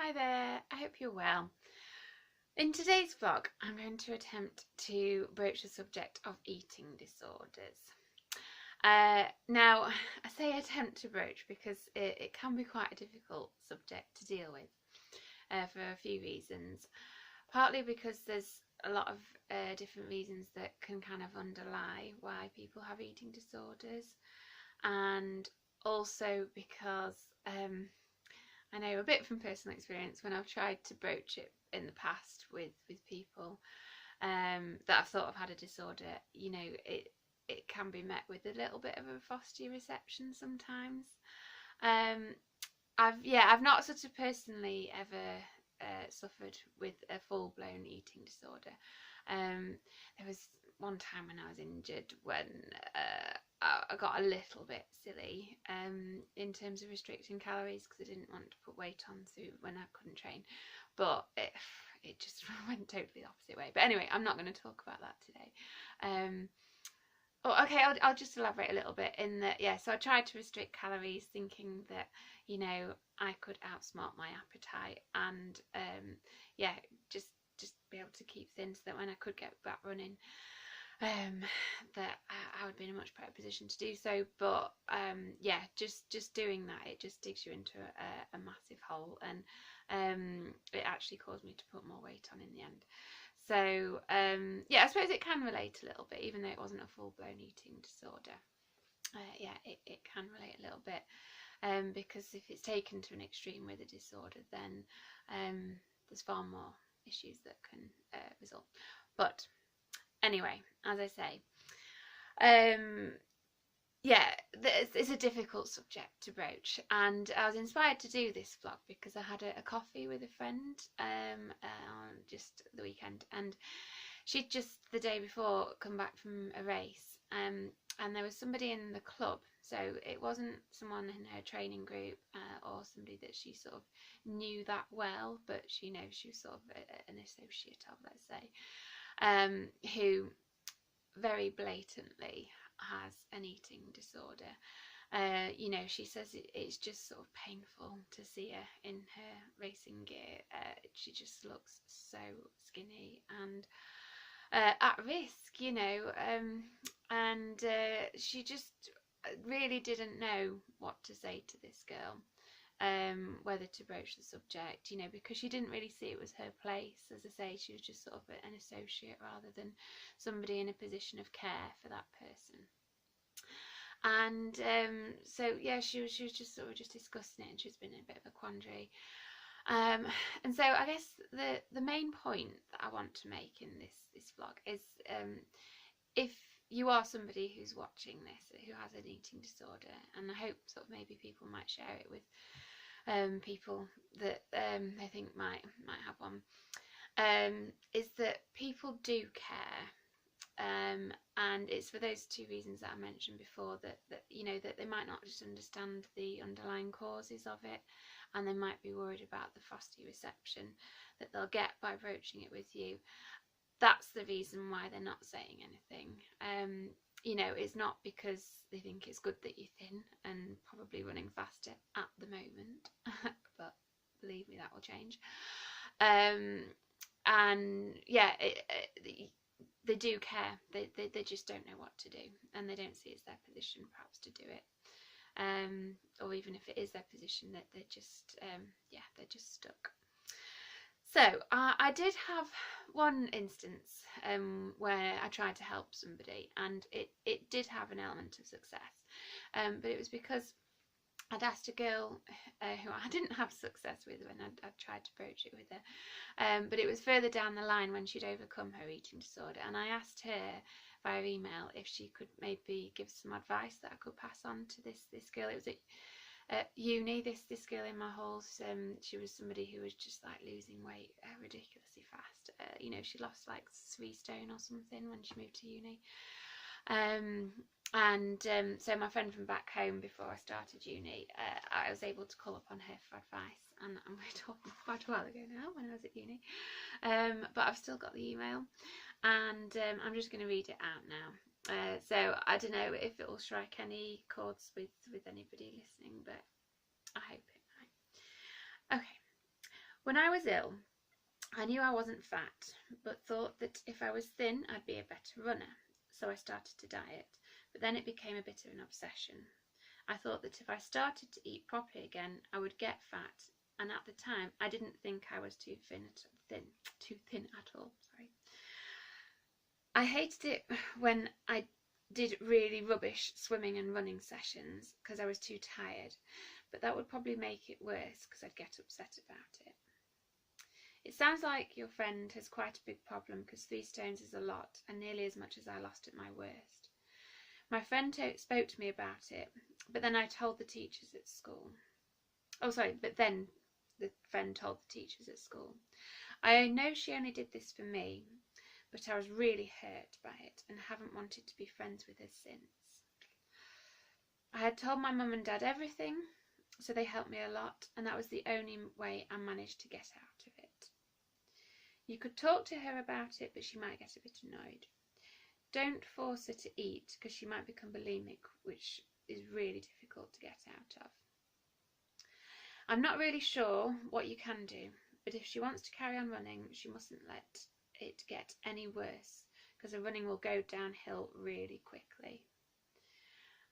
Hi there, I hope you're well. In today's vlog, I'm going to attempt to broach the subject of eating disorders. Now, I say attempt to broach because it can be quite a difficult subject to deal with for a few reasons. Partly because there's a lot of different reasons that can kind of underlie why people have eating disorders, and also because I know a bit from personal experience when I've tried to broach it in the past with people that I've thought have had a disorder. You know, it can be met with a little bit of a frosty reception sometimes. I've not sort of personally ever suffered with a full-blown eating disorder. There was one time when I was injured when I got a little bit silly in terms of restricting calories because I didn't want to put weight on through when I couldn't train, but it just went totally the opposite way. But anyway, I'm not going to talk about that today. I'll just elaborate a little bit in that, yeah, so I tried to restrict calories thinking that, you know, I could outsmart my appetite and, just be able to keep thin so that when I could get back running, that I would be in a much better position to do so. But, just doing that, it just digs you into a massive hole, and it actually caused me to put more weight on in the end. So, I suppose it can relate a little bit, even though it wasn't a full-blown eating disorder. It can relate a little bit, because if it's taken to an extreme with a disorder, then there's far more issues that can result. But anyway, as I say, it's a difficult subject to broach, and I was inspired to do this vlog because I had a coffee with a friend on just the weekend, and she'd just the day before come back from a race, and there was somebody in the club, so it wasn't someone in her training group or somebody that she sort of knew that well, but she was sort of an associate of, let's say, who very blatantly has an eating disorder. She says it's just sort of painful to see her in her racing gear. She just looks so skinny and at risk, and she just really didn't know what to say to this girl, whether to broach the subject, because she didn't really see it was her place. As I say, she was just sort of an associate rather than somebody in a position of care for that person. And she was just sort of just discussing it, and she's been in a bit of a quandary. And so I guess the main point that I want to make in this vlog is, if you are somebody who's watching this who has an eating disorder, and I hope sort of maybe people might share it with people that they think might have one, is that people do care. And it's for those two reasons that I mentioned before, that they might not just understand the underlying causes of it, and they might be worried about the frosty reception that they'll get by broaching it with you. That's the reason why they're not saying anything. It's not because they think it's good that you're thin and probably running faster at the moment, but believe me, that will change. They do care. They just don't know what to do, and they don't see it's their position perhaps to do it. Or even if it is their position, that they're just stuck. So I did have one instance where I tried to help somebody, and it did have an element of success, but it was because I'd asked a girl who I didn't have success with when I'd tried to broach it with her, but it was further down the line when she'd overcome her eating disorder, and I asked her via email if she could maybe give some advice that I could pass on to this girl. It was at uni, this girl in my halls. She was somebody who was just like losing weight ridiculously fast. She lost like 3 stone or something when she moved to uni. So my friend from back home, before I started uni, I was able to call upon her for advice, and we're talking quite a while ago now, when I was at uni, but I've still got the email, and I'm just going to read it out now. So I don't know if it will strike any chords with anybody listening, but I hope it might. Okay. When I was ill, I knew I wasn't fat, but thought that if I was thin, I'd be a better runner. So I started to diet, but then it became a bit of an obsession. I thought that if I started to eat properly again, I would get fat, and at the time, I didn't think I was too thin at all. Sorry. I hated it when I did really rubbish swimming and running sessions because I was too tired, but that would probably make it worse because I'd get upset about it. It sounds like your friend has quite a big problem because 3 stones is a lot and nearly as much as I lost at my worst. My friend spoke to me about it, but then I told the teachers at school. But then the friend told the teachers at school. I know she only did this for me, but I was really hurt by it and haven't wanted to be friends with her since. I had told my mum and dad everything, so they helped me a lot, and that was the only way I managed to get out of it. You could talk to her about it, but she might get a bit annoyed. Don't force her to eat because she might become bulimic, which is really difficult to get out of. I'm not really sure what you can do, but if she wants to carry on running, she mustn't let it get any worse because the running will go downhill really quickly.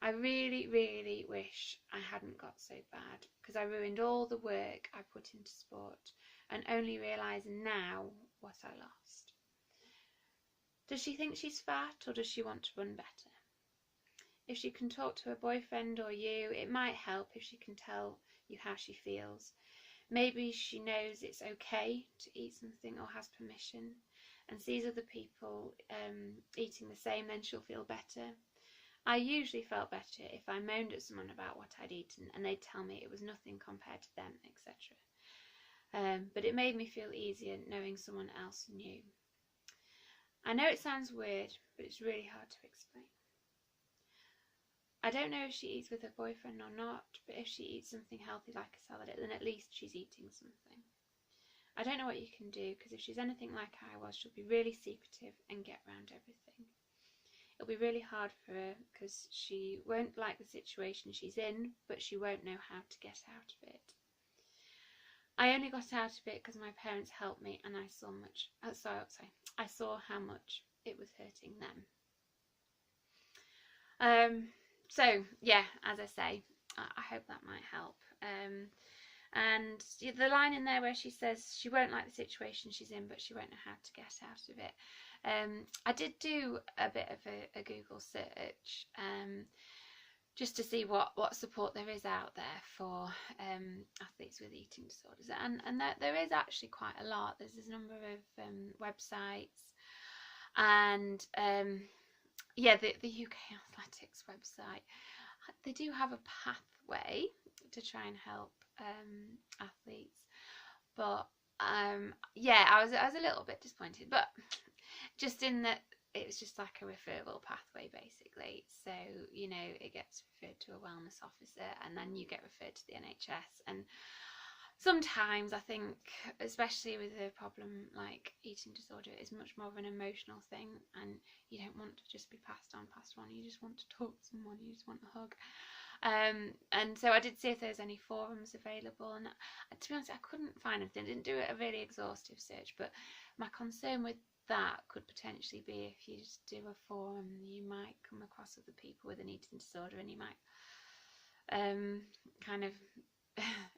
I really, really wish I hadn't got so bad because I ruined all the work I put into sport and only realise now what I lost. Does she think she's fat or does she want to run better? If she can talk to her boyfriend or you, it might help if she can tell you how she feels. Maybe she knows it's okay to eat something or has permission and sees other people eating the same, then she'll feel better. I usually felt better if I moaned at someone about what I'd eaten and they'd tell me it was nothing compared to them, etc. But it made me feel easier knowing someone else knew. I know it sounds weird, but it's really hard to explain. I don't know if she eats with her boyfriend or not, but if she eats something healthy like a salad, then at least she's eating something. I don't know what you can do, because if she's anything like I was, she'll be really secretive and get round everything. It'll be really hard for her, because she won't like the situation she's in, but she won't know how to get out of it. I only got out of it because my parents helped me, and I saw how much it was hurting them. So yeah, as I say, I hope that might help. And the line in there where she says she won't like the situation she's in, but she won't know how to get out of it. I did do a bit of a Google search just to see what support there is out there for athletes with eating disorders, and there is actually quite a lot. There's a number of websites, and yeah, the UK Athletics website, they do have a pathway to try and help athletes, but yeah, I was a little bit disappointed, but just in that it was just like a referral pathway basically. So, you know, it gets referred to a wellness officer and then you get referred to the NHS. And sometimes I think, especially with a problem like eating disorder, it's much more of an emotional thing, and you don't want to just be passed on. You just want to talk to someone, you just want a hug. And so I did see if there's any forums available, and to be honest, I couldn't find anything. I didn't do a really exhaustive search, but my concern with that could potentially be if you just do a forum, you might come across other people with an eating disorder, and you might kind of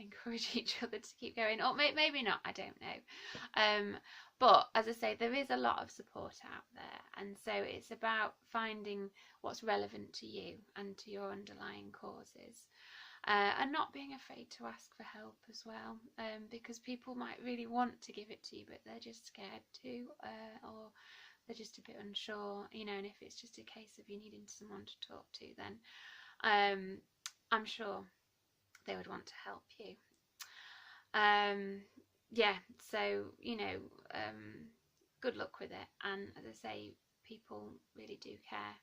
encourage each other to keep going, or maybe not, I don't know. But as I say, there is a lot of support out there, and so it's about finding what's relevant to you and to your underlying causes, and not being afraid to ask for help as well, because people might really want to give it to you, but they're just scared to, or they're just a bit unsure, you know. And if it's just a case of you needing someone to talk to, then I'm sure they would want to help you. Yeah, so, you know, good luck with it. And as I say, people really do care,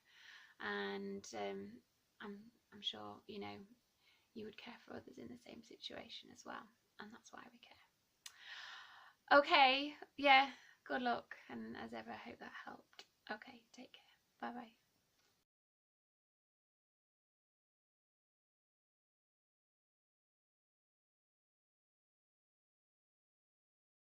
and I'm sure, you know, you would care for others in the same situation as well, and that's why we care. Okay, yeah, good luck, and as ever, I hope that helped. Okay, take care. Bye bye.